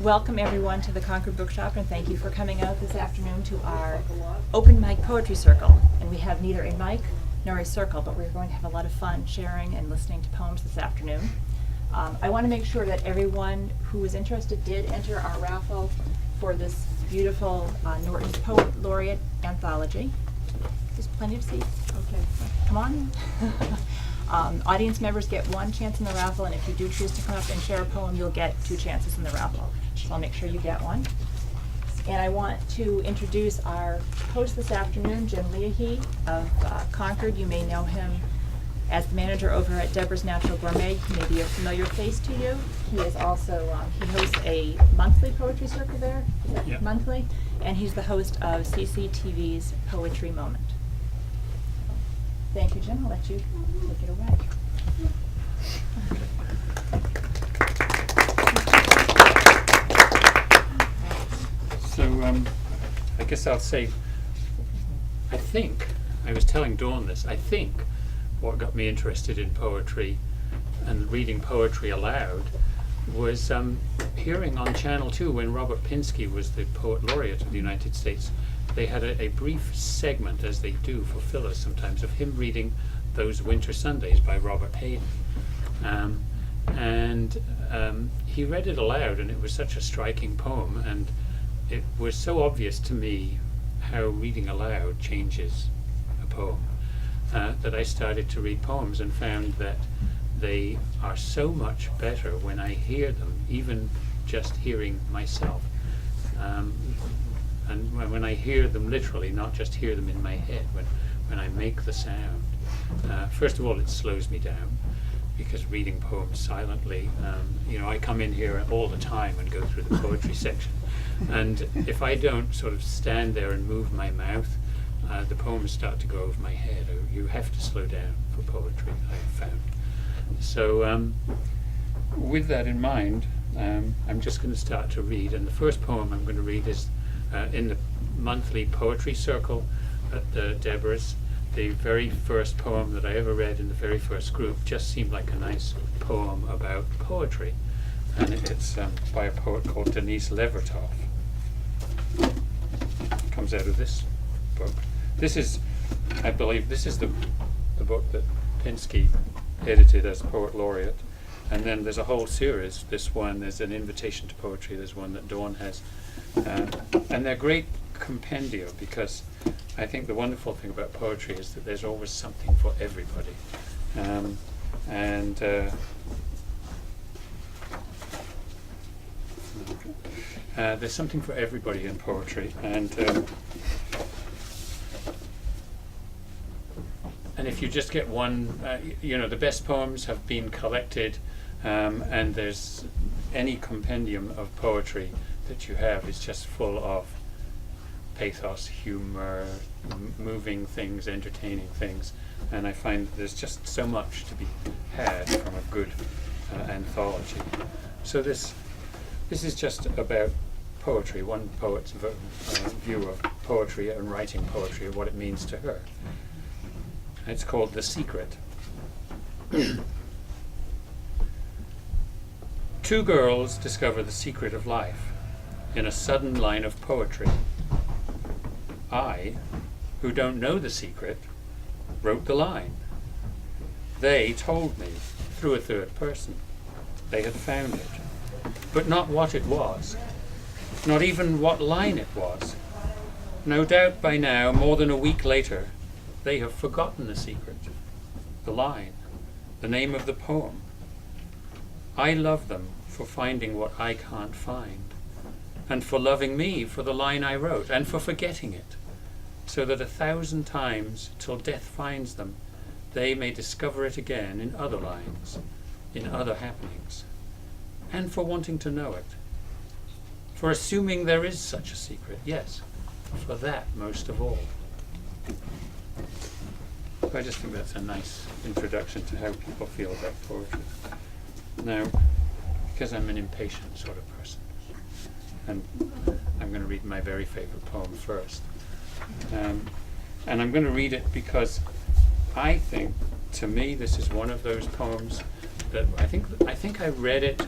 Welcome everyone to the Concord Bookshop, and thank you for coming out this afternoon to our open mic poetry circle. And we have neither a mic nor a circle, but we're going to have a lot of fun sharing and listening to poems this afternoon. I want to make sure that everyone who is interested did enter our raffle for this beautiful Norton's Poet Laureate anthology. There's plenty of seats. Okay, come on in. Audience members get one chance in the raffle, and if you do choose to come up and share a poem, you'll get 2 chances in the raffle. So I'll make sure you get one. And I want to introduce our host this afternoon, Jim Leahy of Concord. You may know him as the manager over at Deborah's Natural Gourmet. He may be a familiar face to you. He is also, he hosts a monthly poetry circle there, Yep. monthly, and he's the host of CCTV's Poetry Moment. Thank you, Jim. I'll let you take it away. So I guess I'll say, I was telling Dawn this, I think what got me interested in poetry and reading poetry aloud was hearing on Channel 2 when Robert Pinsky was the Poet Laureate of the United States. They had a brief segment, as they do for fillers sometimes, of him reading Those Winter Sundays by Robert Hayden. He read it aloud, and it was such a striking poem, and it was so obvious to me how reading aloud changes a poem, that I started to read poems and found that they are so much better when I hear them, even just hearing myself. And when I hear them literally, not just hear them in my head, when I make the sound. First of all, it slows me down, because reading poems silently, I come in here all the time and go through the poetry section. And if I don't sort of stand there and move my mouth, the poems start to go over my head. You have to slow down for poetry, I've found. So with that in mind, I'm just going to start to read. And the first poem I'm going to read is in the monthly poetry circle at the Deborah's. The very first poem that I ever read in the very first group just seemed like a nice poem about poetry. And it's by a poet called Denise Levertov. It comes out of this book. This is, I believe, this is the book that Pinsky edited as Poet Laureate. And then there's a whole series. This one, there's an invitation to poetry. There's one that Dawn has. And they're great compendia, because I think the wonderful thing about poetry is that there's always something for everybody. There's something for everybody in poetry. And if you just get one, the best poems have been collected, and there's any compendium of poetry that you have is just full of pathos, humor, moving things, entertaining things, and I find there's just so much to be had from a good anthology. So this is just about poetry, one poet's view of poetry and writing poetry, and what it means to her. It's called The Secret. 2 girls discover the secret of life in a sudden line of poetry. I, who don't know the secret, wrote the line. They told me, through a third person, they had found it, but not what it was, not even what line it was. No doubt by now, more than a week later, they have forgotten the secret, the line, the name of the poem. I love them for finding what I can't find, and for loving me for the line I wrote, and for forgetting it, so that 1,000 times, till death finds them, they may discover it again in other lines, in other happenings, and for wanting to know it, for assuming there is such a secret, yes, for that most of all. I just think that's a nice introduction to how people feel about poetry. Now, because I'm an impatient sort of person, and I'm going to read my very favorite poem first. And I'm going to read it because I think, to me, this is one of those poems that I think I read it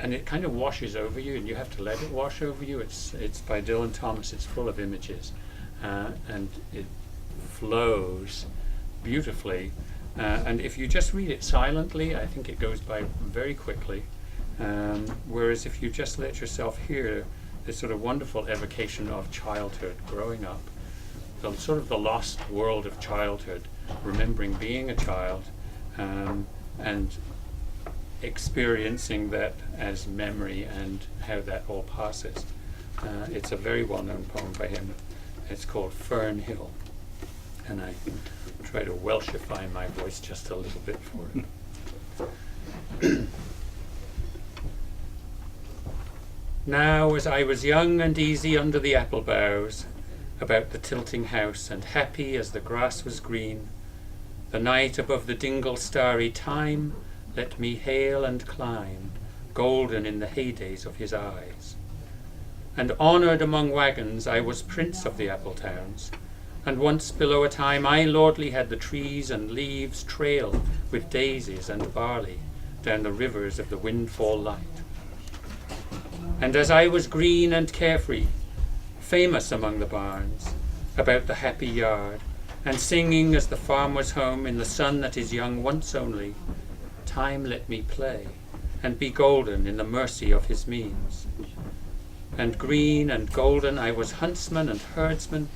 and it kind of washes over you, and you have to let it wash over you. It's by Dylan Thomas. It's full of images, and it flows beautifully. And if you just read it silently, I think it goes by very quickly. Whereas if you just let yourself hear this sort of wonderful evocation of childhood, growing up, the sort of the lost world of childhood, remembering being a child, and experiencing that as memory and how that all passes. It's a very well-known poem by him. It's called Fern Hill, and I try to Welshify my voice just a little bit for it. Now, as I was young and easy under the apple boughs, about the tilting house, and happy as the grass was green, the night above the dingle starry time let me hail and climb, golden in the heydays of his eyes. And honoured among wagons I was prince of the apple towns, and once below a time I lordly had the trees and leaves trail with daisies and barley down the rivers of the windfall light. And as I was green and carefree, famous among the barns, about the happy yard, and singing as the farm was home in the sun that is young once only, time let me play and be golden in the mercy of his means. And green and golden I was huntsman and herdsman,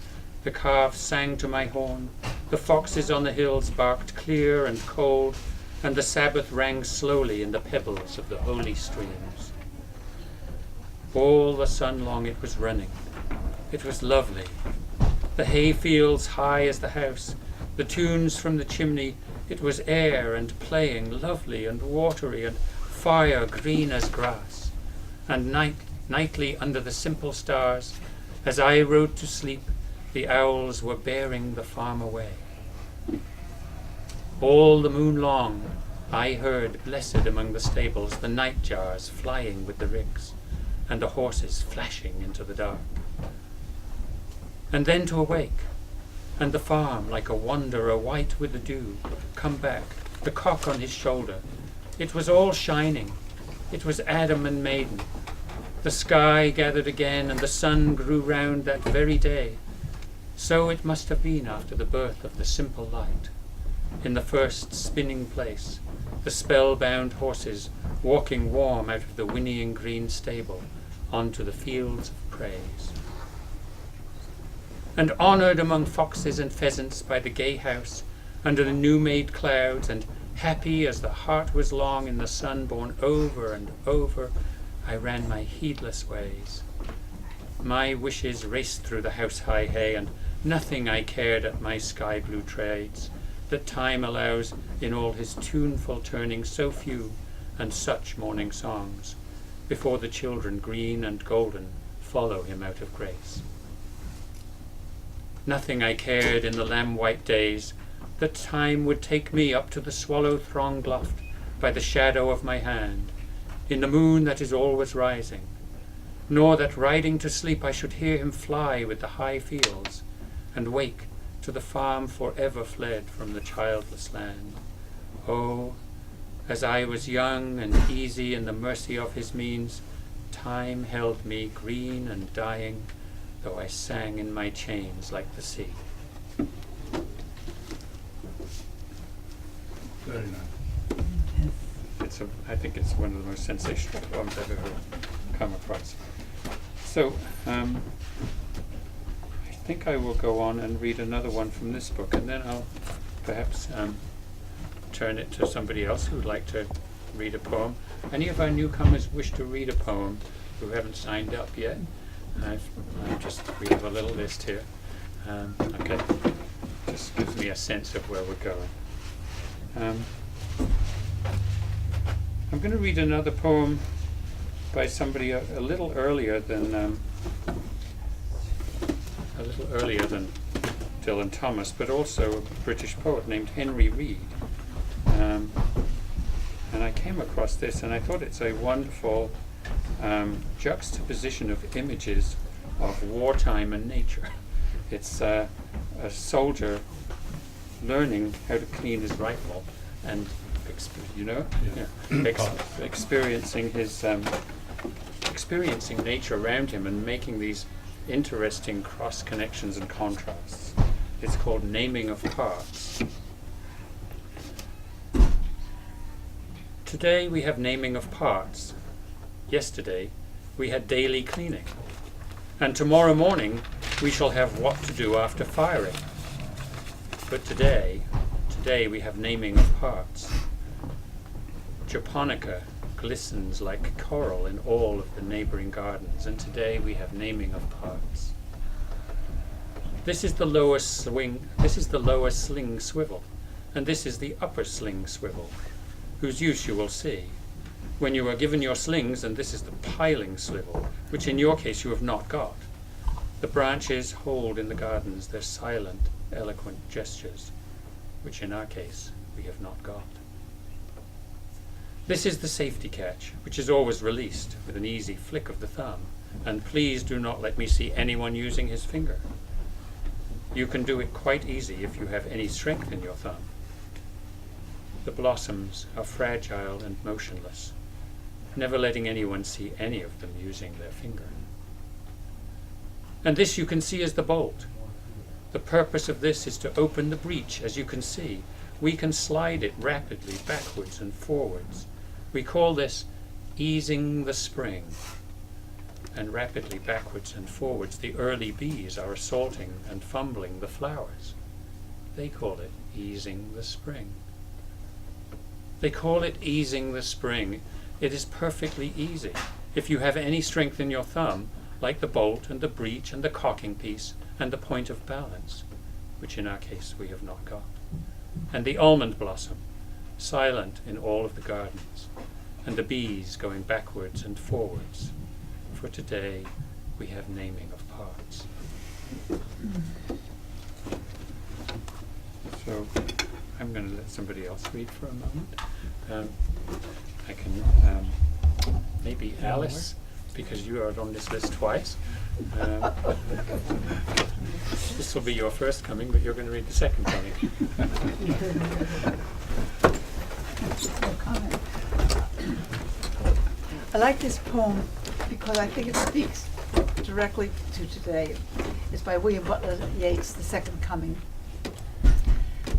the calves sang to my horn, the foxes on the hills barked clear and cold, and the Sabbath rang slowly in the pebbles of the holy streams. All the sun long it was running. It was lovely. The hay fields high as the house, the tunes from the chimney, it was air and playing, lovely and watery, and fire green as grass. And nightly under the simple stars, as I rode to sleep, the owls were bearing the farm away. All the moon long I heard, blessed among the stables, the night jars flying with the ricks, and the horses flashing into the dark. And then to awake, and the farm like a wanderer white with the dew, come back, the cock on his shoulder. It was all shining. It was Adam and maiden. The sky gathered again, and the sun grew round that very day. So it must have been after the birth of the simple light. In the first spinning place, the spellbound horses walking warm out of the whinnying green stable onto the fields of praise. And honoured among foxes and pheasants by the gay house, under the new-made clouds, and happy as the heart was long in the sun born over and over, I ran my heedless ways. My wishes raced through the house-high hay, and nothing I cared at my sky-blue trades, that time allows in all his tuneful turning so few and such morning songs, before the children green and golden follow him out of grace. Nothing I cared in the lamb-white days, that time would take me up to the swallow-thronged loft by the shadow of my hand, in the moon that is always rising, nor that riding to sleep I should hear him fly with the high fields, and wake to the farm forever fled from the childless land. Oh, as I was young and easy in the mercy of his means, time held me green and dying, though I sang in my chains like the sea. Very nice. I think it's one of the most sensational poems I've ever come across. So, I think I will go on and read another one from this book, and then I'll perhaps turn it to somebody else who would like to read a poem. Any of our newcomers wish to read a poem who haven't signed up yet? We have a little list here. Okay, just gives me a sense of where we're going. I'm going to read another poem by somebody a little earlier than Dylan Thomas, but also a British poet named Henry Reed. And I came across this, and I thought it's a wonderful juxtaposition of images of wartime and nature. It's a soldier learning how to clean his rifle and you know? Yeah. Experiencing his, experiencing nature around him and making these interesting cross connections and contrasts. It's called naming of parts. Today we have naming of parts. Yesterday we had daily cleaning. And tomorrow morning we shall have what to do after firing. But today we have naming of parts. Japonica glistens like coral in all of the neighboring gardens, and today we have naming of parts. This is the lower swing, this is the lower sling swivel, and this is the upper sling swivel, whose use you will see when you are given your slings, and this is the piling swivel, which in your case you have not got. The branches hold in the gardens their silent, eloquent gestures, which in our case we have not got. This is the safety catch, which is always released with an easy flick of the thumb, and please do not let me see anyone using his finger. You can do it quite easy if you have any strength in your thumb. The blossoms are fragile and motionless, never letting anyone see any of them using their finger. And this you can see as the bolt. The purpose of this is to open the breech, as you can see. We can slide it rapidly backwards and forwards. We call this easing the spring. And rapidly backwards and forwards the early bees are assaulting and fumbling the flowers. They call it easing the spring. They call it easing the spring. It is perfectly easy. If you have any strength in your thumb, like the bolt and the breech and the cocking piece and the point of balance, which in our case we have not got. And the almond blossom, silent in all of the gardens, and the bees going backwards and forwards. For today we have naming of parts. So I'm going to let somebody else read for a moment. I can maybe Alice, because you are on this list twice. This will be your first coming, but you're going to read the second coming. I like this poem because I think it speaks directly to today. It's by William Butler Yeats, The Second Coming.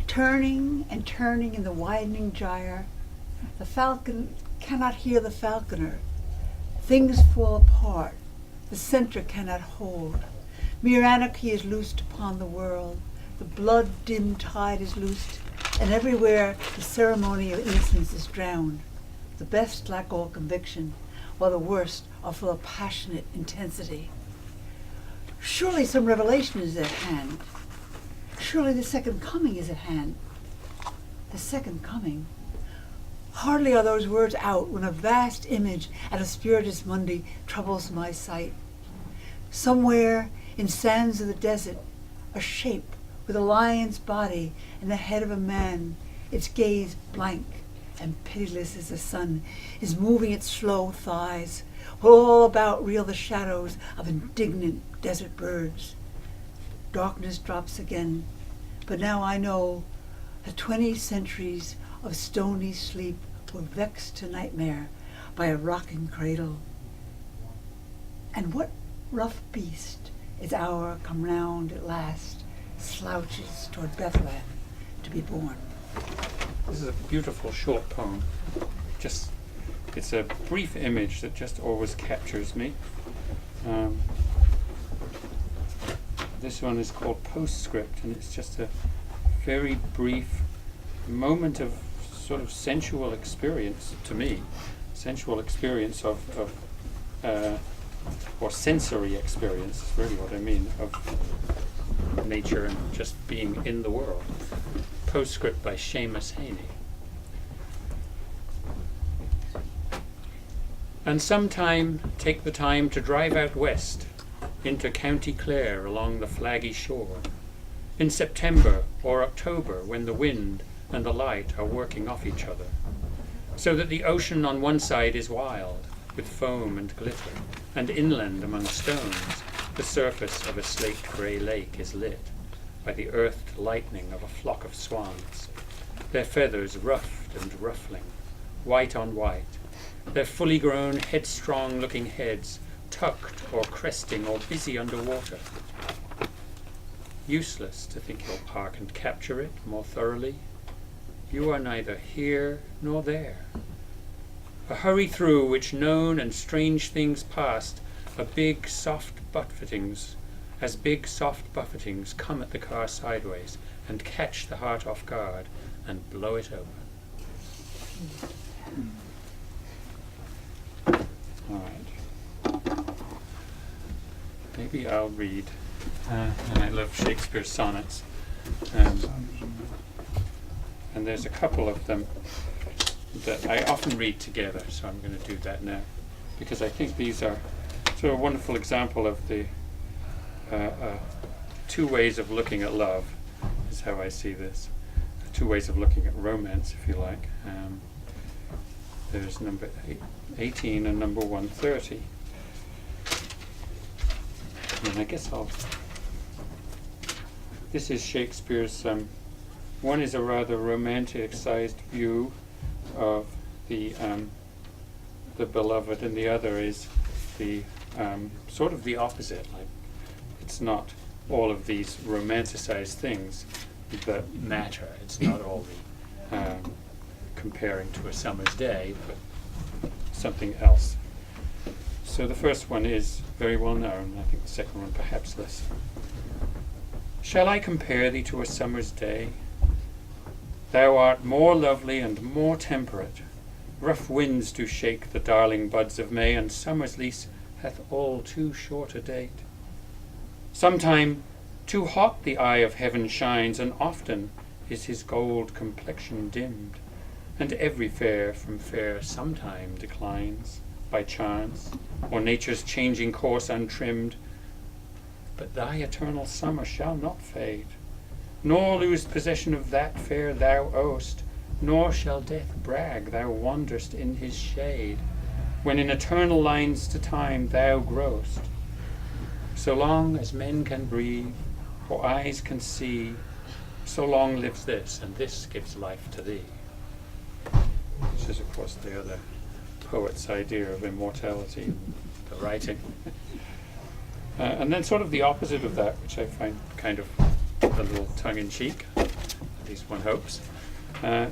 Turning and turning in the widening gyre, the falcon cannot hear the falconer. Things fall apart, the center cannot hold. Mere anarchy is loosed upon the world. The blood-dimmed tide is loosed, and everywhere the ceremony of innocence is drowned. The best lack all conviction, while the worst are full of passionate intensity. Surely some revelation is at hand. Surely the second coming is at hand. The second coming. Hardly are those words out when a vast image at a spiritus mundi troubles my sight. Somewhere in sands of the desert, a shape with a lion's body and the head of a man, its gaze blank and pitiless as the sun, is moving its slow thighs, while all about reel the shadows of indignant desert birds. Darkness drops again, but now I know that 20 centuries of stony sleep were vexed to nightmare by a rocking cradle. And what rough beast its hour come round at last slouches toward Bethlehem to be born? This is a beautiful short poem. It's a brief image that just always captures me. This one is called Postscript, and it's just a very brief moment of sort of sensual experience to me, sensual experience or sensory experience is really what I mean, of nature and just being in the world. Postscript by Seamus Heaney. And sometime take the time to drive out west into County Clare along the flaggy shore, in September or October when the wind and the light are working off each other, so that the ocean on one side is wild, with foam and glitter, and inland among stones the surface of a slate grey lake is lit by the earthed lightning of a flock of swans, their feathers ruffed and ruffling, white on white, their fully grown, headstrong-looking heads tucked or cresting or busy underwater. Useless to think you'll park and capture it more thoroughly. You are neither here nor there. A hurry through which known and strange things past, as big soft buffetings come at the car sideways and catch the heart off guard and blow it over. All right. Maybe I'll read. And I love Shakespeare Sonnets. And there's a couple of them that I often read together, so I'm going to do that now, because I think these are sort of a wonderful example of the two ways of looking at love, is how I see this. Two ways of looking at romance, if you like. There's number 18 and number 130. And I guess this is Shakespeare's, one is a rather romantic-sized view of the beloved, and the other is the sort of the opposite. Like, it's not all of these romanticized things that matter. It's not all the comparing to a summer's day, but something else. So the first one is very well known. I think the second one perhaps less. Shall I compare thee to a summer's day? Thou art more lovely and more temperate. Rough winds do shake the darling buds of May, and summer's lease hath all too short a date. Sometime too hot the eye of heaven shines, and often is his gold complexion dimmed, and every fair from fair sometime declines by chance, or nature's changing course untrimmed. But thy eternal summer shall not fade, nor lose possession of that fair thou owest, nor shall death brag thou wanderest in his shade, when in eternal lines to time thou growest. So long as men can breathe, or eyes can see, so long lives this, and this gives life to thee. Which is, of course, the other poet's idea of immortality, the writing. And then sort of the opposite of that, which I find kind of a little tongue-in-cheek, at least one hopes,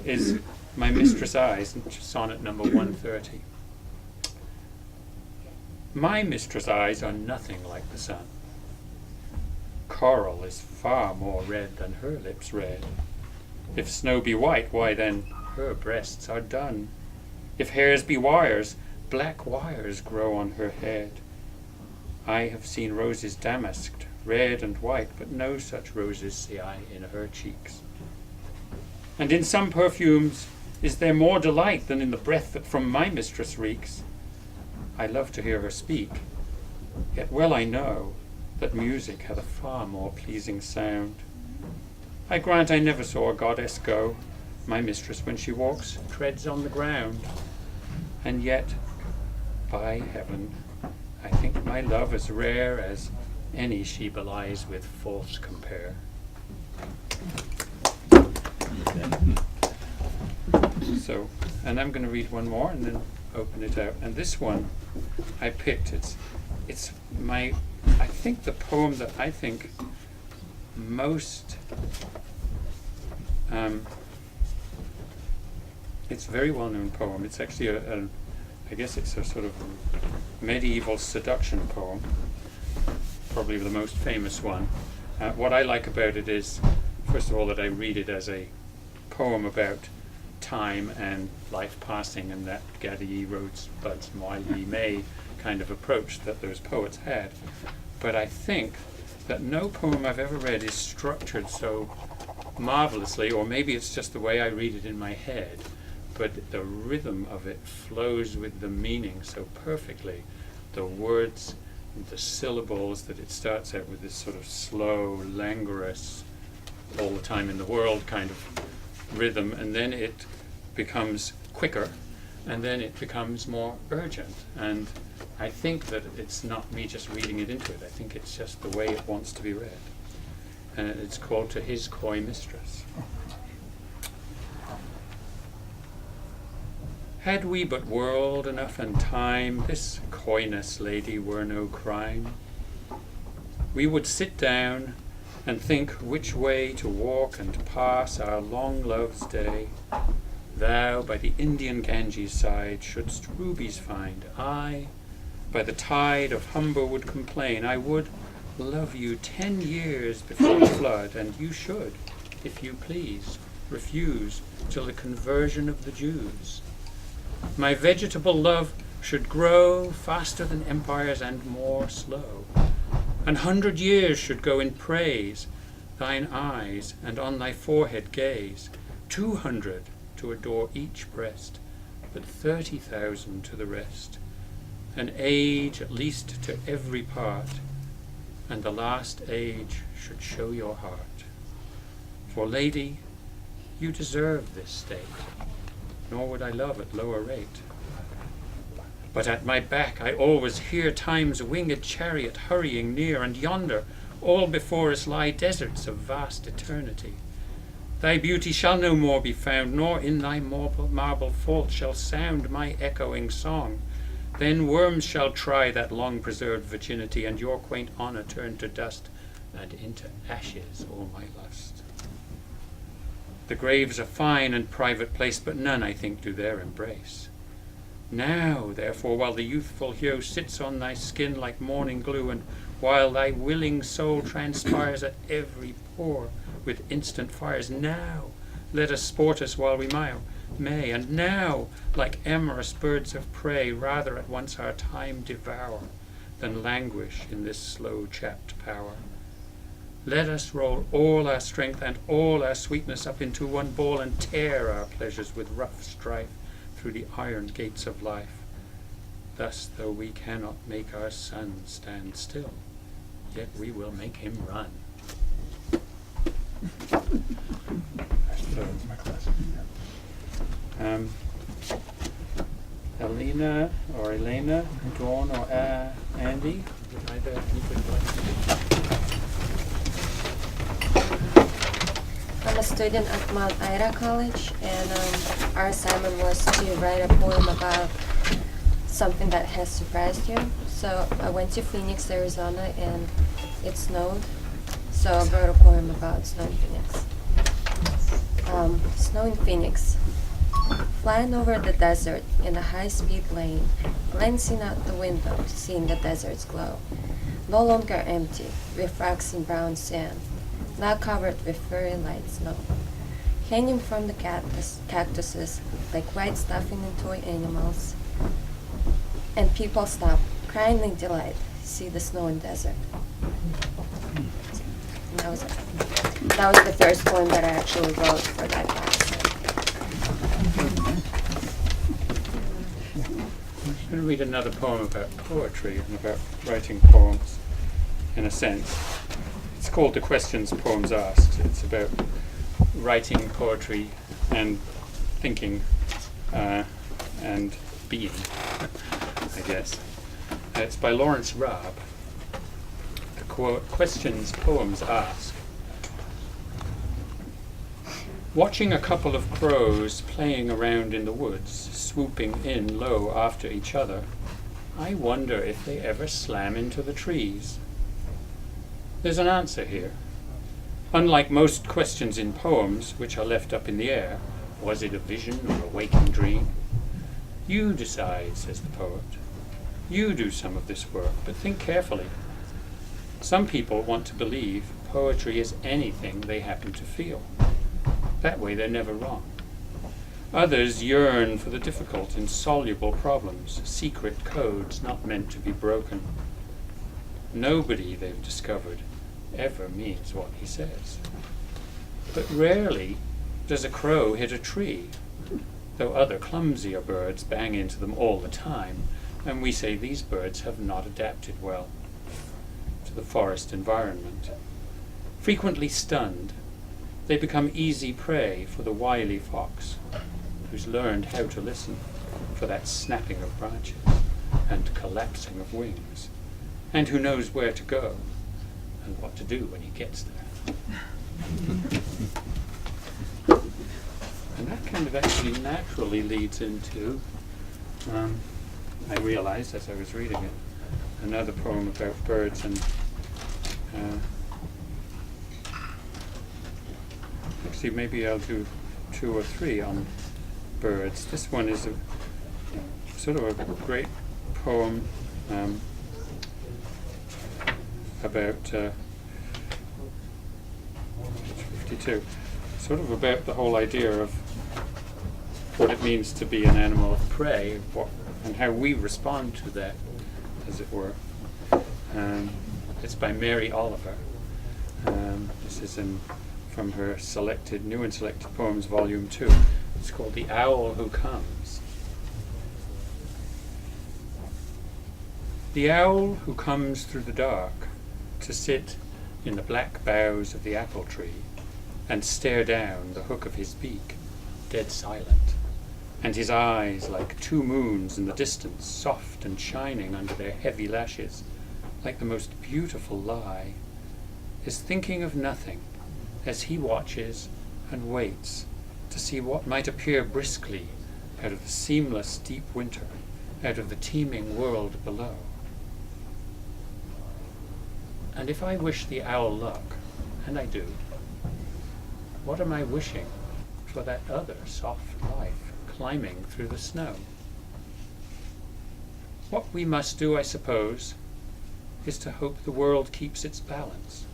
is My Mistress' Eyes, which is sonnet number 130. My mistress' eyes are nothing like the sun. Coral is far more red than her lips red. If snow be white, why then her breasts are dun. If hairs be wires, black wires grow on her head. I have seen roses damasked, red and white, but no such roses see I in her cheeks. And in some perfumes is there more delight than in the breath that from my mistress reeks. I love to hear her speak, yet well I know that music hath a far more pleasing sound. I grant I never saw a goddess go. My mistress, when she walks, treads on the ground. And yet, by heaven, I think my love as rare as any she belies with false compare. So, and I'm going to read one more and then open it out. And this one I picked. It's my, I think the poem that I think most, it's a very well-known poem. It's actually I guess it's a sort of medieval seduction poem, probably the most famous one. What I like about it is, first of all, that I read it as a poem about time and life passing, and that Gaddy Rosebud Smyly May kind of approach that those poets had. But I think that no poem I've ever read is structured so marvelously, or maybe it's just the way I read it in my head, but the rhythm of it flows with the meaning so perfectly. The words, the syllables, that it starts out with this sort of slow, languorous, all the time in the world kind of rhythm, and then it becomes quicker, and then it becomes more urgent. And I think that it's not me just reading it into it. I think it's just the way it wants to be read. And it's called To His Coy Mistress. Had we but world enough and time, this coyness, lady, were no crime. We would sit down and think which way to walk and pass our long love's day. Thou by the Indian Ganges side shouldst rubies find. I by the tide of Humber would complain. I would love you 10 years before the flood, and you should, if you please, refuse till the conversion of the Jews. My vegetable love should grow faster than empires and more slow. 100 years should go in praise thine eyes, and on thy forehead gaze. 200 to adore each breast, but 30,000 to the rest. An age at least to every part, and the last age should show your heart. For lady, you deserve this state, nor would I love at lower rate. But at my back I always hear time's winged chariot hurrying near, and yonder all before us lie deserts of vast eternity. Thy beauty shall no more be found, nor in thy marble vault shall sound my echoing song. Then worms shall try that long-preserved virginity, and your quaint honour turn to dust, and into ashes all my lust. The grave's a fine and private place, but none, I think, do there embrace. Now, therefore, while the youthful hue sits on thy skin like morning glue, and while thy willing soul transpires at every pore with instant fires, now let us sport us while we may, and now, like amorous birds of prey, rather at once our time devour than languish in this slow chapped power. Let us roll all our strength and all our sweetness up into one ball, and tear our pleasures with rough strife through the iron gates of life. Thus, though we cannot make our sun stand still, yet we will make him run. My class. Elena or Elena, Dawn or Andy, would either anybody like to? I'm a student at Mount Ida College, and our assignment was to write a poem about something that has surprised you. So I went to Phoenix, Arizona, and it snowed. So I wrote a poem about snow in Phoenix. Snow in Phoenix. Flying over the desert in a high-speed lane, glancing out the window, seeing the desert's glow. No longer empty, with rocks and brown sand, now covered with furry light snow. Hanging from the cactuses like white stuffing and toy animals. And people stop, crying in delight, see the snow in desert. And that was it. That was the first poem that I actually wrote for that class. I'm going to read another poem about poetry and about writing poems, in a sense. It's called The Questions Poems Asked. It's about writing poetry and thinking and being, I guess. It's by Lawrence Rabb. The Questions Poems Asked. Watching a couple of crows playing around in the woods, swooping in low after each other, I wonder if they ever slam into the trees. There's an answer here. Unlike most questions in poems, which are left up in the air, was it a vision or a waking dream? You decide, says the poet. You do some of this work, but think carefully. Some people want to believe poetry is anything they happen to feel. That way they're never wrong. Others yearn for the difficult, insoluble problems, secret codes not meant to be broken. Nobody, they've discovered, ever means what he says. But rarely does a crow hit a tree, though other clumsier birds bang into them all the time, and we say these birds have not adapted well to the forest environment. Frequently stunned, they become easy prey for the wily fox, who's learned how to listen for that snapping of branches and collapsing of wings, and who knows where to go and what to do when he gets there. And that kind of actually naturally leads into, I realized as I was reading it, another poem about birds and actually maybe I'll do 2 or 3 on birds. This one is a sort of a great poem about 52, sort of about the whole idea of what it means to be an animal of prey, and how we respond to that, as it were. It's by Mary Oliver. This is from her New and Selected Poems, Volume 2. It's called The Owl Who Comes. The owl who comes through the dark to sit in the black boughs of the apple tree and stare down the hook of his beak, dead silent, and his eyes like 2 moons in the distance, soft and shining under their heavy lashes, like the most beautiful lie, is thinking of nothing as he watches and waits to see what might appear briskly out of the seamless deep winter, out of the teeming world below. And if I wish the owl luck, and I do, what am I wishing for that other soft life climbing through the snow? What we must do, I suppose, is to hope the world keeps its balance.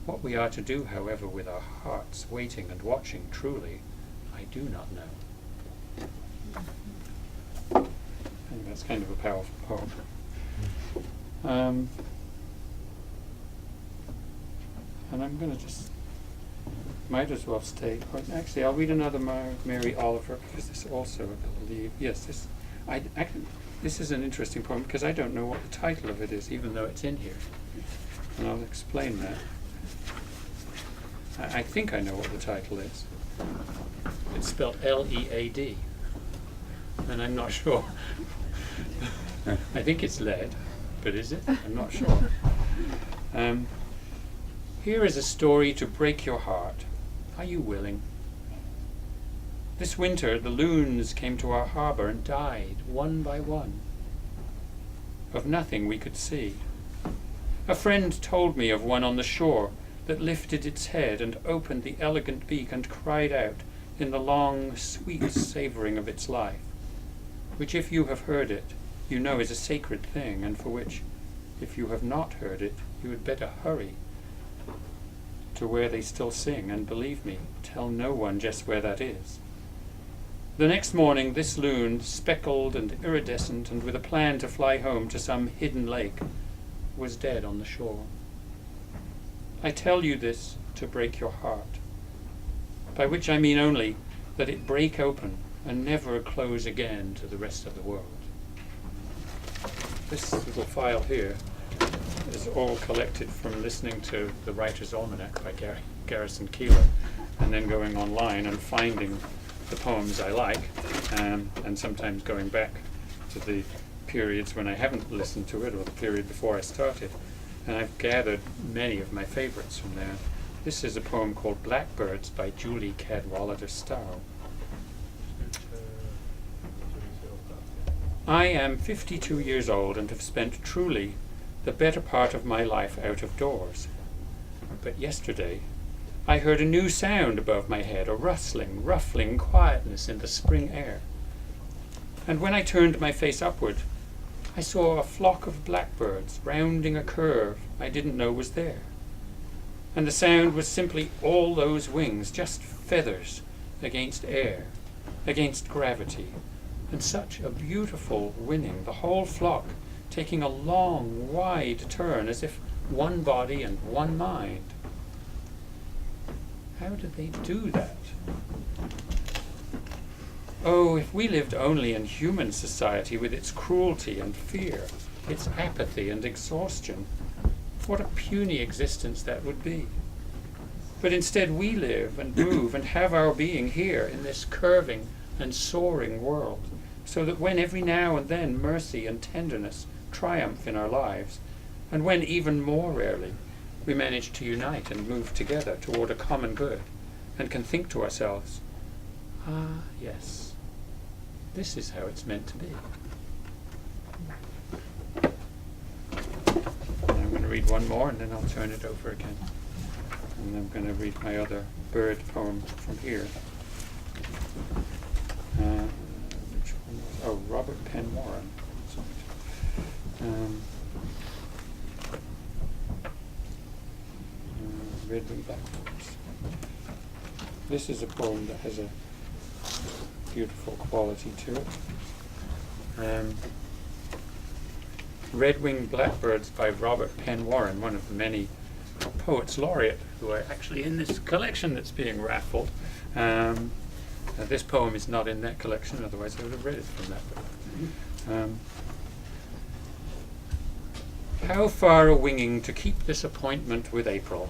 What we are to do, however, with our hearts waiting and watching truly, I do not know. I think that's kind of a powerful poem. And I'm going to might as well state, or actually I'll read another Mary Oliver, because this also, I believe, yes, this is an interesting poem, because I don't know what the title of it is, even though it's in here. And I'll explain that. I think I know what the title is. It's spelled L-E-A-D, and I'm not sure. I think it's lead, but is it? I'm not sure. Here is a story to break your heart. Are you willing? This winter, the loons came to our harbor and died, one by one. Of nothing we could see. A friend told me of one on the shore that lifted its head and opened the elegant beak and cried out in the long, sweet savoring of its life, which if you have heard it, you know is a sacred thing, and for which, if you have not heard it, you had better hurry to where they still sing, and believe me, tell no one just where that is. The next morning, this loon, speckled and iridescent, and with a plan to fly home to some hidden lake, was dead on the shore. I tell you this to break your heart, by which I mean only that it break open and never close again to the rest of the world. This little file here is all collected from listening to the Writer's Almanac by Garrison Keillor, and then going online and finding the poems I like, and sometimes going back to the periods when I haven't listened to it, or the period before I started, and I've gathered many of my favorites from there. This is a poem called Blackbirds by Julie Cadwallader Stowe. I am 52 years old and have spent truly the better part of my life out of doors. But yesterday I heard a new sound above my head, a rustling, ruffling quietness in the spring air. And when I turned my face upward, I saw a flock of blackbirds rounding a curve I didn't know was there. And the sound was simply all those wings, just feathers against air, against gravity, and such a beautiful winning, the whole flock taking a long, wide turn, as if one body and one mind. How did they do that? Oh, if we lived only in human society with its cruelty and fear, its apathy and exhaustion, what a puny existence that would be. But instead we live and move and have our being here in this curving and soaring world, so that when every now and then mercy and tenderness triumph in our lives, and when even more rarely we manage to unite and move together toward a common good, and can think to ourselves, ah, yes, this is how it's meant to be. And I'm going to read one more and then I'll turn it over again. And I'm going to read my other bird poem from here. Which one was? Oh, Robert Penn Warren. Redwinged Blackbirds. This is a poem that has a beautiful quality to it. Redwinged Blackbirds by Robert Penn Warren, one of the many poets laureate who are actually in this collection that's being raffled. This poem is not in that collection, otherwise I would have read it from that book. How far a winging to keep this appointment with April?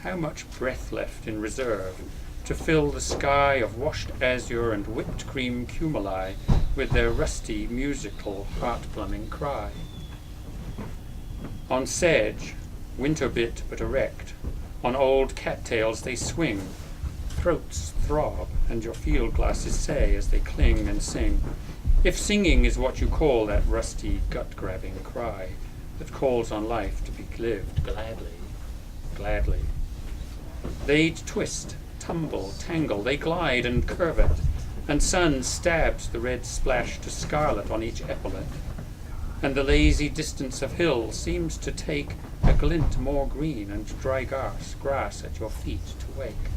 How much breath left in reserve to fill the sky of washed azure and whipped cream cumuli with their rusty, musical, heart-plumbing cry? On sedge, winter bit but erect, on old cattails they swing, throats throb, and your field glasses say as they cling and sing, if singing is what you call that rusty, gut-grabbing cry that calls on life to be lived gladly, gladly. They twist, tumble, tangle, they glide and curvet, and sun stabs the red splash to scarlet on each epaulet, and the lazy distance of hill seems to take a glint more green and dry grass at your feet to wake.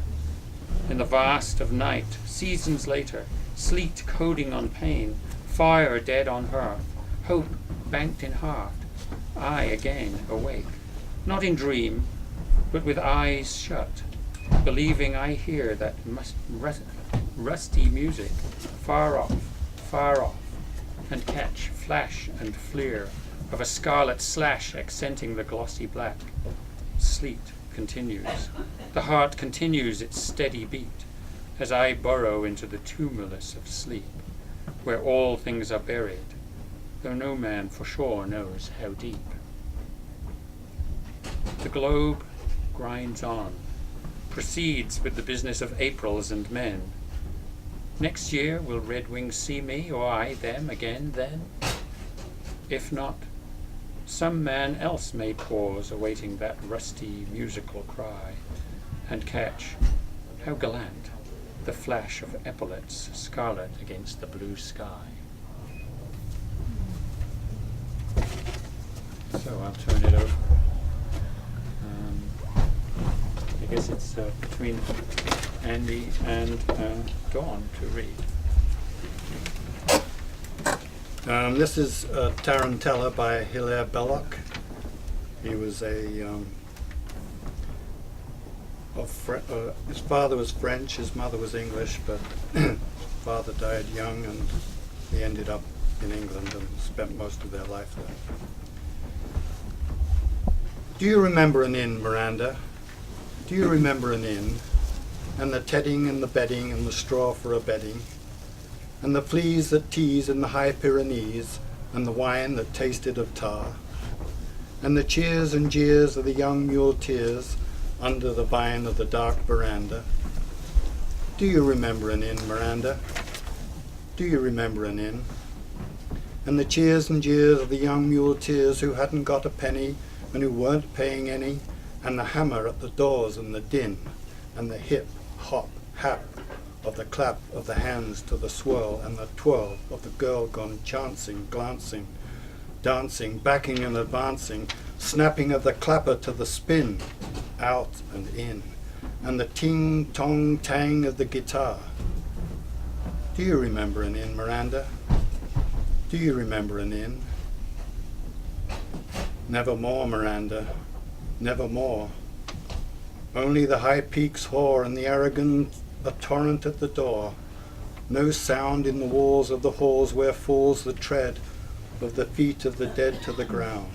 In the vast of night, seasons later, sleet coding on pain, fire dead on hearth, hope banked in heart, I again awake, not in dream, but with eyes shut, believing I hear that rusty music far off, and catch flash and flare of a scarlet slash accenting the glossy black. Sleet continues. The heart continues its steady beat as I burrow into the tumulus of sleep, where all things are buried, though no man for sure knows how deep. The globe grinds on, proceeds with the business of Aprils and men. Next year will redwings see me, or I them again then? If not, some man else may pause awaiting that rusty musical cry, and catch, how gallant, the flash of epaulets scarlet against the blue sky. So I'll turn it over. I guess it's between Andy and Dawn to read. This is Tarantella by Hilaire Belloc. He was his father was French, his mother was English, but father died young and he ended up in England and spent most of their life there. Do you remember an inn, Miranda? Do you remember an inn, and the tedding and the bedding and the straw for a bedding, and the fleas that tease in the high Pyrenees, and the wine that tasted of tar, and the cheers and jeers of the young muleteers under the vine of the dark veranda? Do you remember an inn, Miranda? Do you remember an inn? And the cheers and jeers of the young muleteers who hadn't got a penny and who weren't paying any, and the hammer at the doors and the din, and the hip, hop, hap of the clap of the hands to the swirl and the twirl of the girl gone chancing, glancing, dancing, backing and advancing, snapping of the clapper to the spin, out and in, and the ting, tong, tang of the guitar. Do you remember an inn, Miranda? Do you remember an inn? Nevermore, Miranda, nevermore. Only the high peaks hoar and the arrogant a torrent at the door. No sound in the walls of the halls where falls the tread of the feet of the dead to the ground.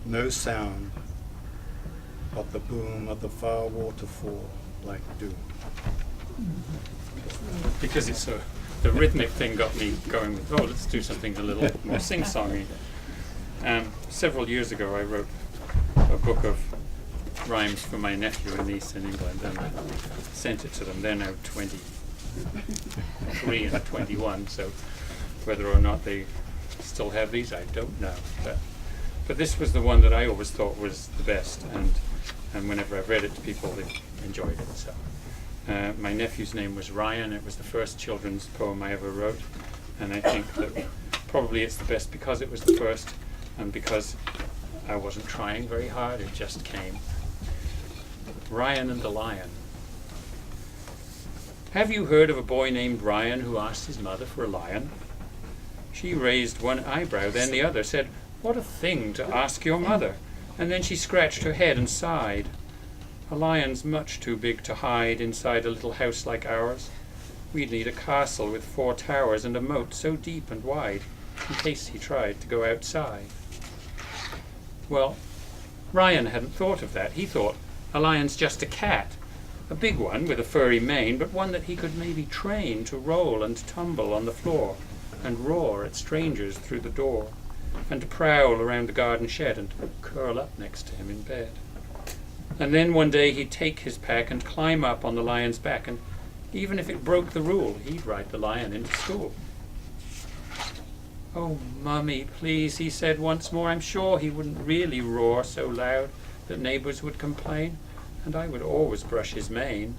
No sound of the boom of the far waterfall like doom. Because it's the rhythmic thing got me going with, let's do something a little more sing-songy. Several years ago I wrote a book of rhymes for my nephew and niece in England, and I sent it to them. They're now 23 and 21, so whether or not they still have these, I don't know. But this was the one that I always thought was the best, and whenever I've read it to people, they've enjoyed it. So my nephew's name was Ryan. It was the first children's poem I ever wrote, and I think that probably it's the best because it was the first, and because I wasn't trying very hard, it just came. Ryan and the Lion. Have you heard of a boy named Ryan who asked his mother for a lion? She raised one eyebrow, then the other, said, "What a thing to ask your mother!" And then she scratched her head and sighed. A lion's much too big to hide inside a little house like ours. We'd need a castle with 4 towers and a moat so deep and wide, in case he tried to go outside. Well, Ryan hadn't thought of that. He thought, a lion's just a cat, a big one with a furry mane, but one that he could maybe train to roll and tumble on the floor and roar at strangers through the door, and to prowl around the garden shed and curl up next to him in bed. And then one day he'd take his pack and climb up on the lion's back, and even if it broke the rule, he'd ride the lion into school. "Oh, Mummy, please," he said once more, "I'm sure he wouldn't really roar so loud that neighbors would complain, and I would always brush his mane."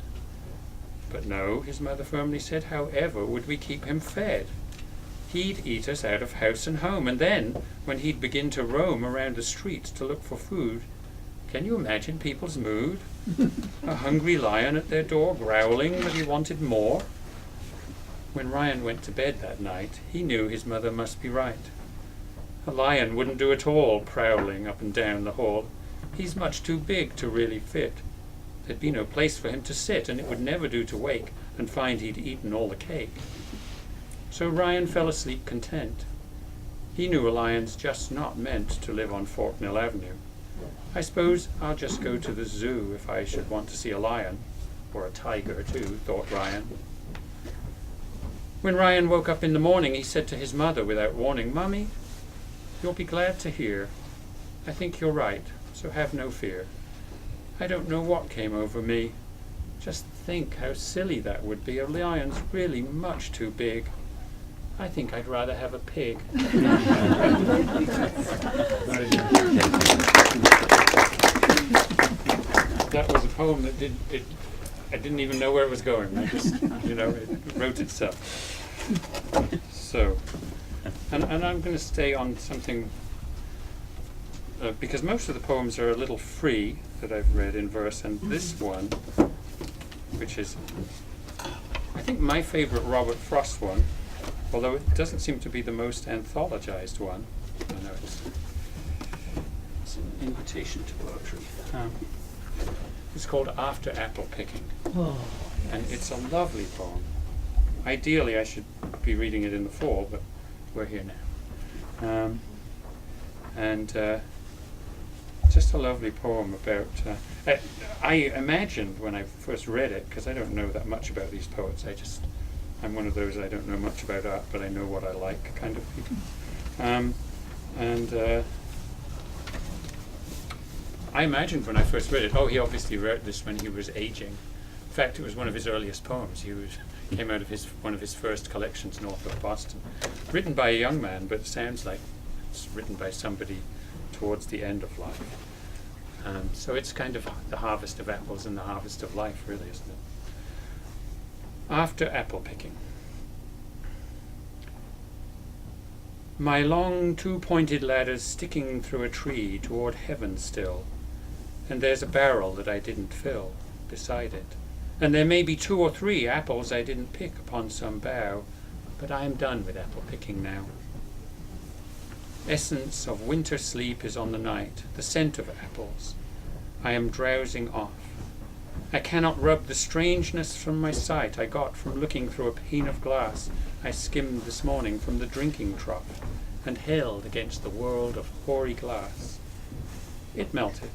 But no, his mother firmly said, however would we keep him fed? He'd eat us out of house and home, and then, when he'd begin to roam around the streets to look for food, can you imagine people's mood? A hungry lion at their door growling that he wanted more? When Ryan went to bed that night, he knew his mother must be right. A lion wouldn't do at all, prowling up and down the hall. He's much too big to really fit. There'd be no place for him to sit, and it would never do to wake and find he'd eaten all the cake. So Ryan fell asleep content. He knew a lion's just not meant to live on Forknell Avenue. I suppose I'll just go to the zoo if I should want to see a lion, or a tiger too, thought Ryan. When Ryan woke up in the morning, he said to his mother without warning, "Mummy, you'll be glad to hear. I think you're right, so have no fear. I don't know what came over me. Just think how silly that would be. A lion's really much too big. I think I'd rather have a pig." That was a poem that I didn't even know where it was going. I just, it wrote itself. So, and I'm going to stay on something, because most of the poems are a little free that I've read in verse, and this one, which is, I think, my favorite Robert Frost one, although it doesn't seem to be the most anthologized one. I know it's an invitation to poetry. It's called After Apple Picking, and it's a lovely poem. Ideally, I should be reading it in the fall, but we're here now. Just a lovely poem about. I imagined when I first read it, because I don't know that much about these poets. I'm one of those I don't know much about art, but I know what I like kind of people. I imagined when I first read it, he obviously wrote this when he was aging. In fact, it was one of his earliest poems. Came out of one of his first collections north of Boston. Written by a young man, but it sounds like it's written by somebody towards the end of life. So it's kind of the harvest of apples and the harvest of life, really, isn't it? After Apple Picking. My long 2-pointed ladder's sticking through a tree toward heaven still, and there's a barrel that I didn't fill beside it, and there may be 2 or 3 apples I didn't pick upon some bough, but I am done with apple picking now. Essence of winter sleep is on the night, the scent of apples. I am drowsing off. I cannot rub the strangeness from my sight I got from looking through a pane of glass I skimmed this morning from the drinking trough and held against the world of hoary glass. It melted,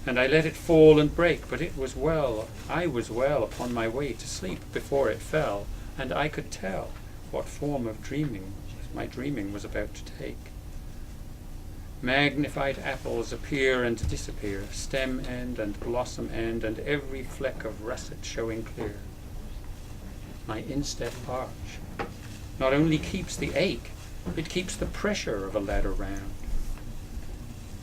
and I let it fall and break, but it was well, I was well upon my way to sleep before it fell, and I could tell what form of dreaming my dreaming was about to take. Magnified apples appear and disappear, stem end and blossom end, and every fleck of russet showing clear. My instep arch not only keeps the ache, it keeps the pressure of a ladder round.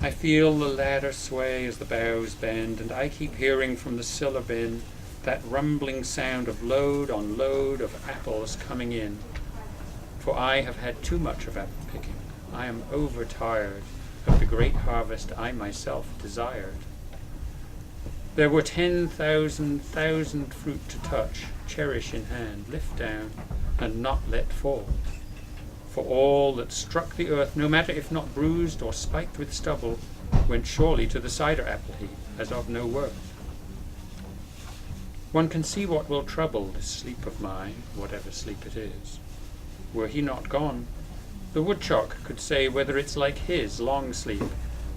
I feel the ladder sway as the boughs bend, and I keep hearing from the cellar bin that rumbling sound of load on load of apples coming in. For I have had too much of apple picking. I am overtired of the great harvest I myself desired. There were 10,000 fruit to touch, cherish in hand, lift down, and not let fall. For all that struck the earth, no matter if not bruised or spiked with stubble, went surely to the cider apple heap, as of no worth. One can see what will trouble this sleep of mine, whatever sleep it is. Were he not gone, the woodchuck could say whether it's like his long sleep,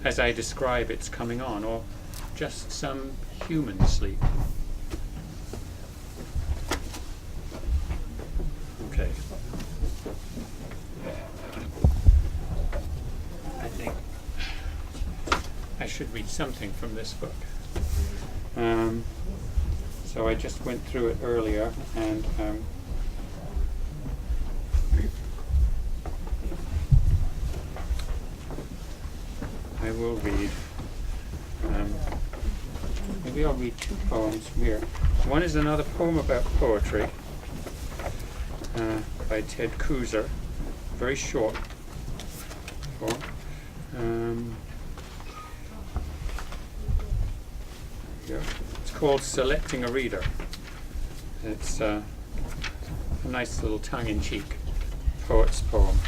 as I describe its coming on, or just some human sleep. Okay. I think I should read something from this book. So I just went through it earlier, and I will read, maybe I'll read two poems from here. One is another poem about poetry by Ted Kuzer, very short poem. Here. It's called Selecting a Reader. It's a nice little tongue-in-cheek poet's poem.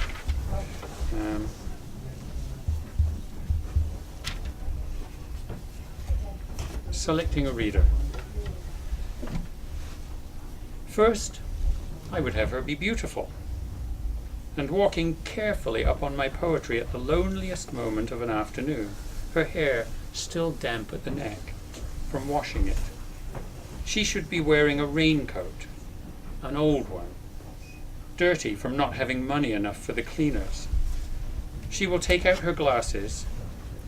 Selecting a reader. First, I would have her be beautiful, and walking carefully up on my poetry at the loneliest moment of an afternoon, her hair still damp at the neck from washing it. She should be wearing a raincoat, an old one, dirty from not having money enough for the cleaners. She will take out her glasses,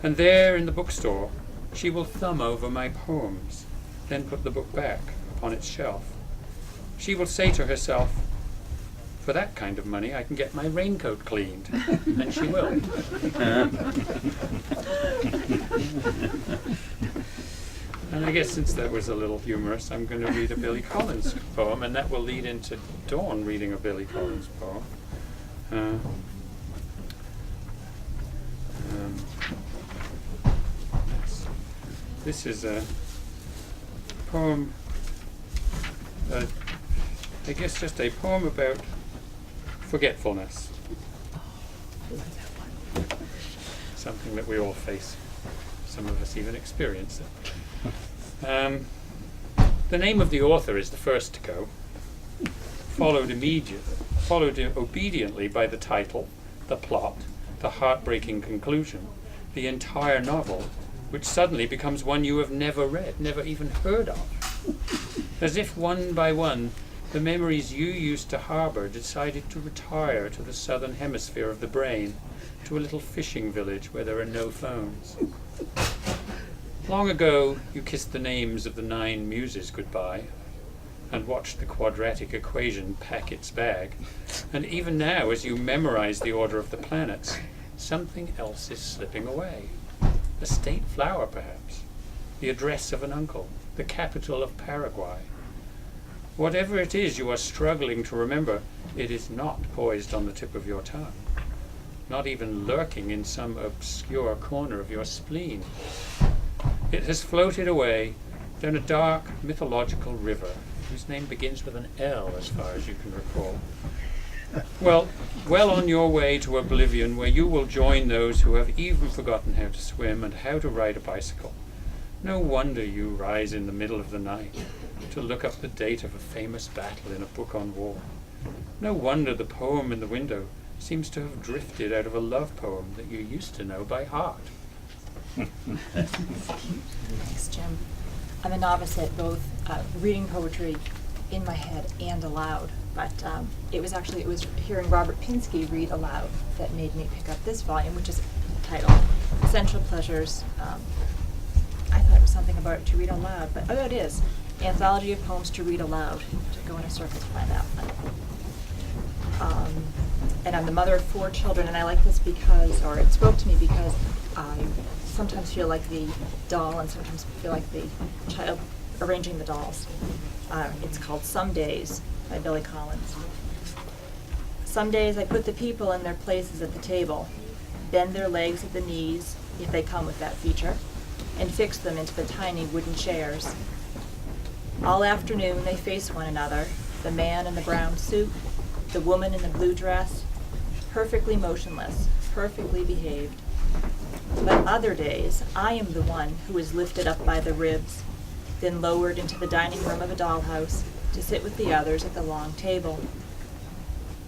and there in the bookstore she will thumb over my poems, then put the book back upon its shelf. She will say to herself, "For that kind of money I can get my raincoat cleaned," and she will. And I guess since that was a little humorous, I'm going to read a Billy Collins poem, and that will lead into Dawn reading a Billy Collins poem. This is a poem, I guess just a poem about forgetfulness. Something that we all face. Some of us even experience it. The name of the author is the first to go, followed obediently by the title, the plot, the heartbreaking conclusion, the entire novel, which suddenly becomes one you have never read, never even heard of. As if one by one, the memories you used to harbor decided to retire to the southern hemisphere of the brain, to a little fishing village where there are no phones. Long ago, you kissed the names of the 9 muses goodbye, and watched the quadratic equation pack its bag. And even now, as you memorize the order of the planets, something else is slipping away. A state flower, perhaps, the address of an uncle, the capital of Paraguay. Whatever it is you are struggling to remember, it is not poised on the tip of your tongue, not even lurking in some obscure corner of your spleen. It has floated away down a dark mythological river, whose name begins with an L as far as you can recall. Well on your way to oblivion, where you will join those who have even forgotten how to swim and how to ride a bicycle. No wonder you rise in the middle of the night to look up the date of a famous battle in a book on war. No wonder the poem in the window seems to have drifted out of a love poem that you used to know by heart. Thanks, Jim. I'm a novice at both reading poetry in my head and aloud, but it was hearing Robert Pinsky read aloud that made me pick up this volume, which is titled Essential Pleasures. I thought it was something about to read aloud, but it is. Anthology of Poems to Read Aloud. To go in a circle to find that one. And I'm the mother of 4 children, and I like this because, or it spoke to me because I sometimes feel like the doll and sometimes feel like the child arranging the dolls. It's called Some Days by Billy Collins. Some days I put the people in their places at the table, bend their legs at the knees, if they come with that feature, and fix them into the tiny wooden chairs. All afternoon they face one another, the man in the brown suit, the woman in the blue dress, perfectly motionless, perfectly behaved. But other days, I am the one who is lifted up by the ribs, then lowered into the dining room of a dollhouse to sit with the others at the long table.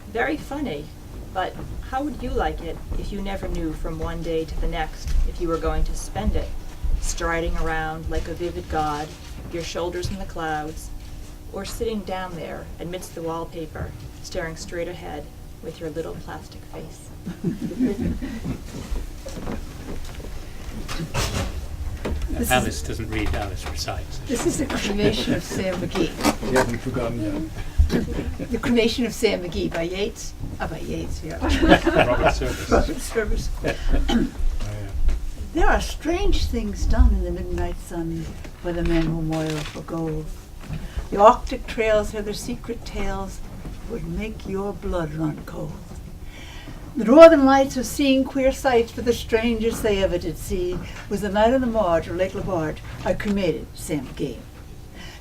Very funny, but how would you like it if you never knew from one day to the next if you were going to spend it, striding around like a vivid god, your shoulders in the clouds, or sitting down there amidst the wallpaper, staring straight ahead with your little plastic face? Alice doesn't read, Alice recites. This is the cremation of Sam McGee. You haven't forgotten yet. The cremation of Sam McGee by Yeats. By Yeats, yeah. Robert Service. Robert Service. There are strange things done in the midnight sun by the men who moil for gold. The Arctic trails have their secret tales that would make your blood run cold. The northern lights of seeing queer sights for the strangest they ever did see was the night on the marge of Lake LaBarge I cremated Sam McGee.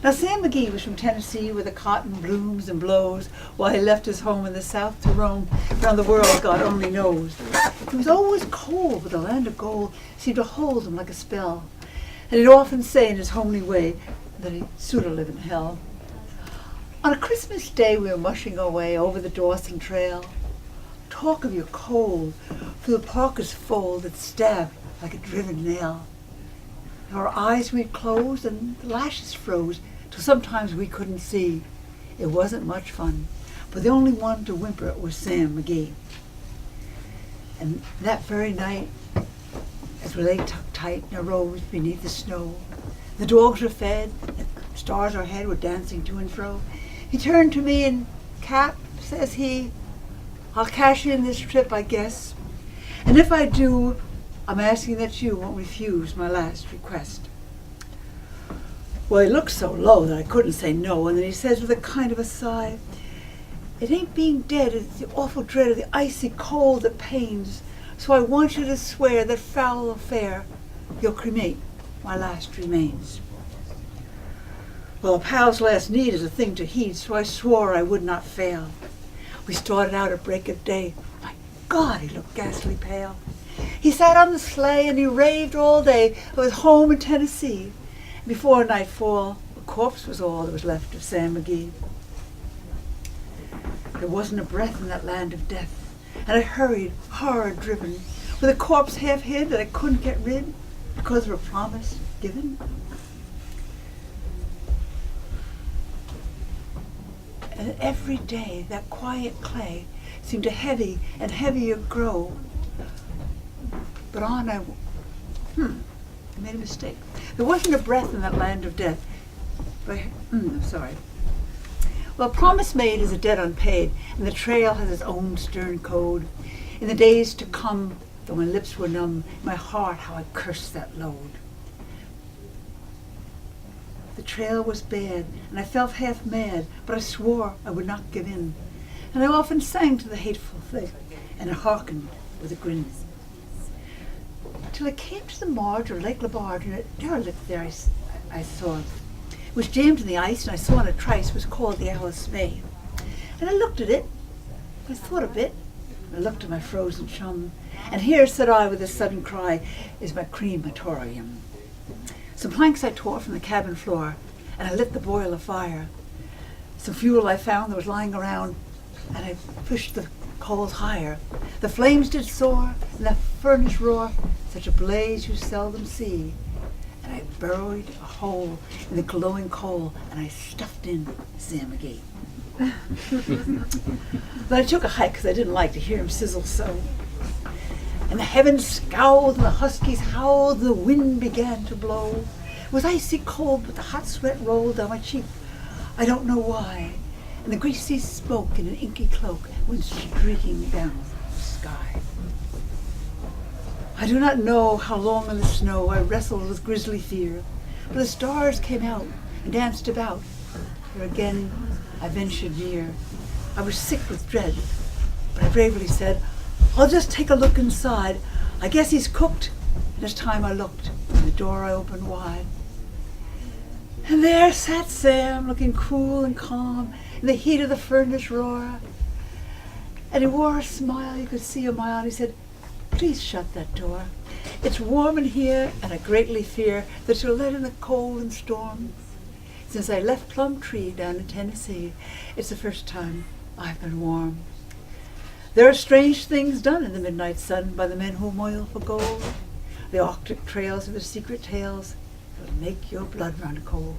Now Sam McGee was from Tennessee where the cotton blooms and blows while he left his home in the south to roam around the world God only knows. He was always cold, but the land of gold seemed to hold him like a spell. And he'd often say in his homely way that he'd sooner live in hell. On a Christmas day we were mushing our way over the Dawson Trail. Talk of your cold through the parka's fold that stabbed like a driven nail. Our eyes we'd close and the lashes froze till sometimes we couldn't see. It wasn't much fun, but the only one to whimper was Sam McGee. And that very night, as we lay tucked tight in a rose beneath the snow, the dogs were fed, and stars overhead were dancing to and fro, he turned to me and, "Cap," says he, "I'll cash in this trip, I guess. And if I do, I'm asking that you won't refuse my last request." Well, he looked so low that I couldn't say no, and then he says with a kind of a sigh, "It ain't being dead, it's the awful dread of the icy cold that pains. So I want you to swear that foul affair, you'll cremate my last remains." Well, a pal's last need is a thing to heed, so I swore I would not fail. We started out at break of day. My God, he looked ghastly pale. He sat on the sleigh and he raved all day of his home in Tennessee. Before nightfall, a corpse was all that was left of Sam McGee. There wasn't a breath in that land of death, and I hurried, horror-driven, with a corpse half hid that I couldn't get rid because of a promise given. And every day that quiet clay seemed to heavy and heavier grow. But on I made a mistake. There wasn't a breath in that land of death. Sorry. Well, promise made is a debt unpaid, and the trail has its own stern code. In the days to come, though my lips were numb, my heart, how I cursed that load. The trail was bad, and I felt half mad, but I swore I would not give in. And I often sang to the hateful thing, and I hearkened with a grin. Till I came to the marge of Lake LaBarge, and a derelict there I saw. It was jammed in the ice, and I saw on a trice was called the Alice May. And I looked at it, I thought a bit, and I looked at my frozen chum, and here, said I with a sudden cry, is my crematorium. Some planks I tore from the cabin floor, and I lit the boiler fire. Some fuel I found that was lying around, and I pushed the coals higher. The flames did soar, and the furnace roar, such a blaze you seldom see. And I burrowed a hole in the glowing coal, and I stuffed in Sam McGee. But I took a hike because I didn't like to hear him sizzle so. And the heavens scowled and the huskies howled and the wind began to blow. It was icy cold, but the hot sweat rolled down my cheek. I don't know why. And the greasy smoke in an inky cloak went streaking down the sky. I do not know how long in the snow I wrestled with grisly fear, but the stars came out and danced about. Here again I ventured near. I was sick with dread, but I bravely said, I'll just take a look inside. I guess he's cooked. And it's time I looked, and the door I opened wide. And there sat Sam, looking cool and calm in the heat of the furnace roar. And he wore a smile, you could see a mile. He said, please shut that door. It's warm in here, and I greatly fear that you'll let in the cold and storm. Since I left Plum Tree down in Tennessee, it's the first time I've been warm. There are strange things done in the midnight sun by the men who moil for gold. The Arctic trails of the secret tales will make your blood run cold.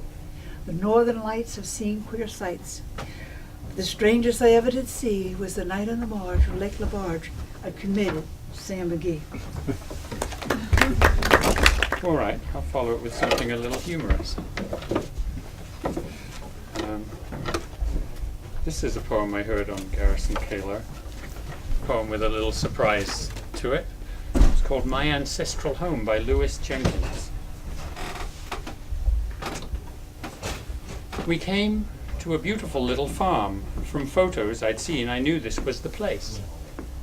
The northern lights have seen queer sights. The strangest I ever did see was the night on the marge of Lake LaBarge I committed Sam McGee. All right, I'll follow it with something a little humorous. This is a poem I heard on Garrison Kaler. A poem with a little surprise to it. It's called My Ancestral Home by Lewis Jenkins. We came to a beautiful little farm. From photos I'd seen, I knew this was the place.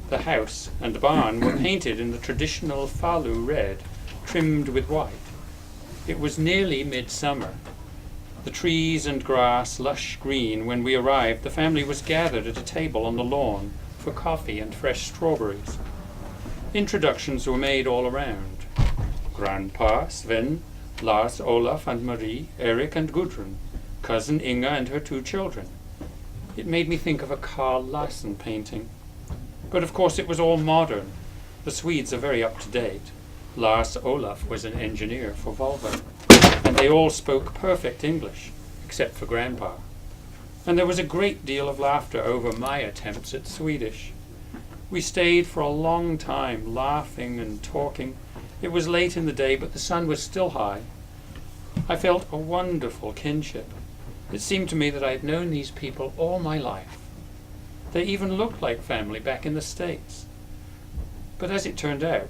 The house and barn were painted in the traditional Falu red, trimmed with white. It was nearly midsummer. The trees and grass lush green. When we arrived, the family was gathered at a table on the lawn for coffee and fresh strawberries. Introductions were made all around. Grandpa, Sven, Lars, Olaf and Marie, Eric and Gudrun, cousin Inga and her 2 children. It made me think of a Carl Larsson painting. But of course it was all modern. The Swedes are very up to date. Lars Olaf was an engineer for Volvo, and they all spoke perfect English, except for Grandpa. And there was a great deal of laughter over my attempts at Swedish. We stayed for a long time, laughing and talking. It was late in the day, but the sun was still high. I felt a wonderful kinship. It seemed to me that I had known these people all my life. They even looked like family back in the States. But as it turned out,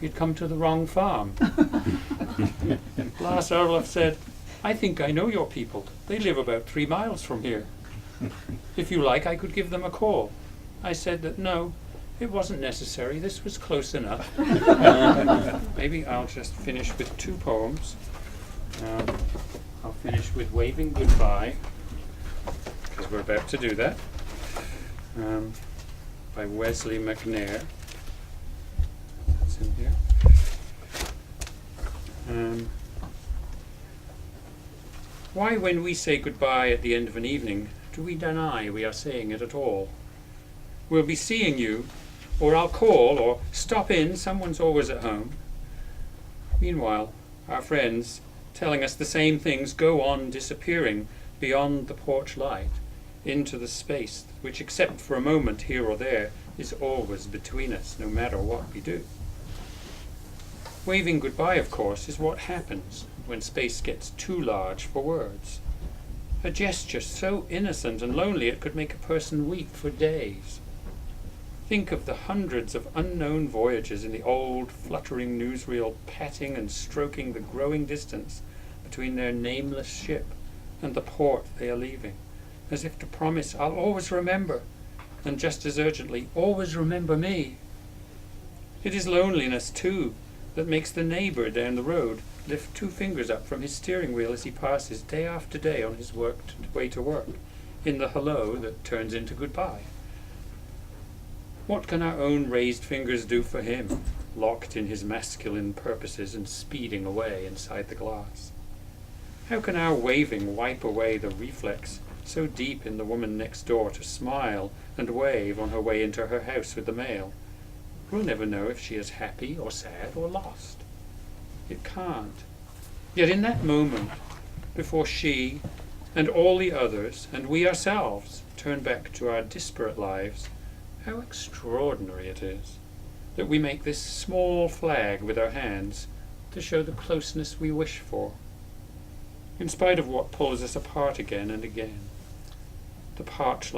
we'd come to the wrong farm. Lars Olaf said, I think I know your people. They live about 3 miles from here. If you like, I could give them a call. I said that no, it wasn't necessary. This was close enough. Maybe I'll just finish with 2 poems. I'll finish with Waving Goodbye, because we're about to do that, by Wesley McNair. That's in here. Why, when we say goodbye at the end of an evening, do we deny we are saying it at all? We'll be seeing you, or I'll call, or stop in, someone's always at home. Meanwhile, our friends, telling us the same things, go on disappearing beyond the porch light, into the space which, except for a moment here or there, is always between us, no matter what we do. Waving goodbye, of course, is what happens when space gets too large for words. A gesture so innocent and lonely it could make a person weep for days. Think of the hundreds of unknown voyagers in the old, fluttering newsreel, patting and stroking the growing distance between their nameless ship and the port they are leaving, as if to promise, I'll always remember, and just as urgently, always remember me. It is loneliness, too, that makes the neighbour down the road lift 2 fingers up from his steering wheel as he passes day after day on his way to work, in the hello that turns into goodbye. What can our own raised fingers do for him, locked in his masculine purposes and speeding away inside the glass? How can our waving wipe away the reflex so deep in the woman next door to smile and wave on her way into her house with the mail? We'll never know if she is happy or sad or lost. It can't. Yet in that moment, before she and all the others and we ourselves turn back to our disparate lives, how extraordinary it is. that we make this small flag with our hands to show the closeness we wish for, in spite of what pulls us apart again and again. The porch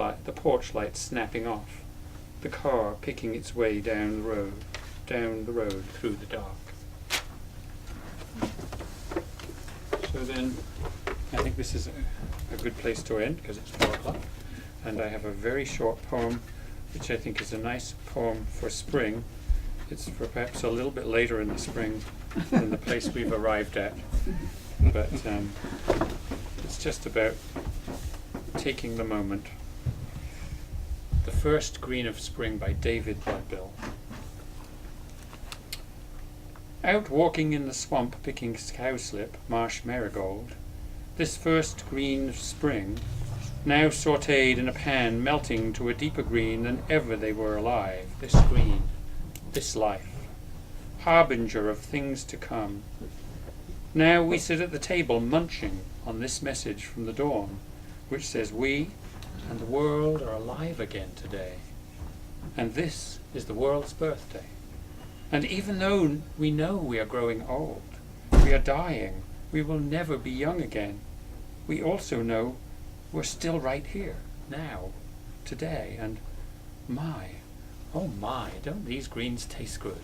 light snapping off, the car picking its way down the road through the dark. So then, I think this is a good place to end because it's 4 o'clock, and I have a very short poem which I think is a nice poem for spring. It's for perhaps a little bit later in the spring than the place we've arrived at, but it's just about taking the moment. The First Green of Spring by David Bloodbill. Out walking in the swamp picking cowslip, marsh marigold, this first green of spring, now sautéed in a pan, melting to a deeper green than ever they were alive, this green, this life, harbinger of things to come. Now we sit at the table munching on this message from the dawn, which says we and the world are alive again today. And this is the world's birthday. And even though we know we are growing old, we are dying, we will never be young again, we also know we're still right here, now, today, and my, oh my, don't these greens taste good?